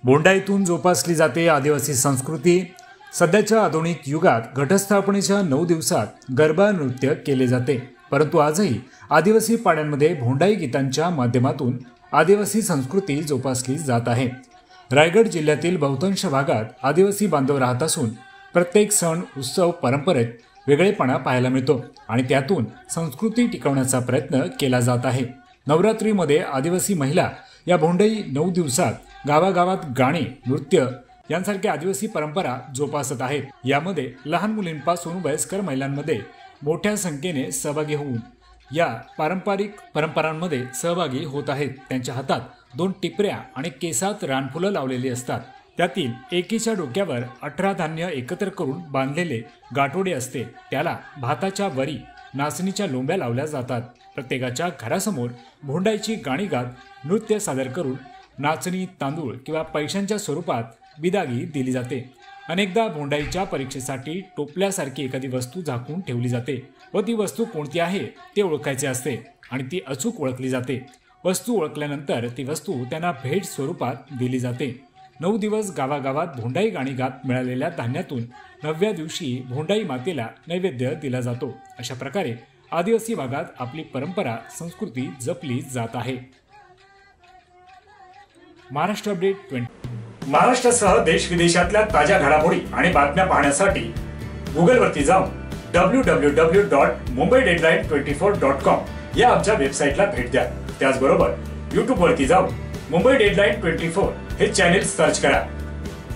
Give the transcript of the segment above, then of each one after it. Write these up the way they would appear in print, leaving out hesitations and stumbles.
भोंडाईतून जोपासली जाते आदिवासी संस्कृती। सध्याच्या आधुनिक युगात घटस्थापनेच्या 9 दिवसात गरबा नृत्य केले जाते, परंतु आजही आदिवासी पाड्यांमध्ये भोंडाई गीतांच्या माध्यमातून आदिवासी संस्कृती जोपासली जात आहे। रायगड जिल्ह्यातील बहुतांश भागात आदिवासी बांधव राहत असून प्रत्येक सण उत्सव परंपरेत वेगळेपणा पाहायला मिळतो आणि त्यातून संस्कृती टिकवण्याचा प्रयत्न केला जात आहे। नवरात्रीमध्ये आदिवासी महिला या भोंडाई 9 दिवसात गावागावात गाणे, नृत्य यांसारख्या आदिवासी परंपरा जोपासत आहेत। यामध्ये लहान मुलींपासून वयस्कर महिलांमध्ये मोठ्या संख्येने सहभागी होऊन या पारंपरिक परंपरांमध्ये सहभागी होत आहेत। त्यांच्या हातात 2 टिपऱ्या आणि केसात रानफुलं लावलेली असतात। त्यातील एकीच्या डोक्यावर 18 धान्य एकत्र करून बांधलेले गाठोडे असते, त्याला भाताच्या वरी, नाचणीच्या लोंब्या लावल्या जातात। प्रत्येकाच्या घरासमोर भोंडाईची गाणी गात नृत्य सादर करून नाचणी, तांदूळ किंवा पैशांच्या स्वरूपात बिदागी दिली जाते। अनेकदा भोंडाईच्या परीक्षेसाठी टोपल्यासारखी एखादी वस्तू झाकून ठेवली जाते व ती वस्तू कोणती आहे ते ओळखायचे असते आणि ती अचूक ओळखली जाते। वस्तू ओळखल्यानंतर ती वस्तू त्यांना भेट स्वरूपात दिली जाते। 9 दिवस गावागावात भोंडाई गाणी गात मिळालेल्या धान्यातून 9व्या दिवशी भोंडाई मातेला नैवेद्य दिला जातो। अशा प्रकारे आदिवासी भागात आपली परंपरा संस्कृती जपली जात आहे। महाराष्ट्र अपडेट 20। महाराष्ट्रासह देश विदेशातल्या ताज्या घडामोडी आणि बातम्या पाहण्यासाठी गुगलवरती जाऊन www.mumbaideadline24.com या आमच्या वेबसाईटला भेट द्या। त्याचबरोबर यूट्यूबवरती जाऊन मुंबई डेडलाईन 24 हे चॅनेल सर्च करा।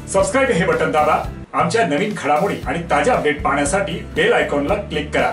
सबस्क्राइब हे बटन दाबा। आमच्या नवीन घडामोडी आणि ताज्या अपडेट पाहण्यासाठी बेल आयकॉनला क्लिक करा।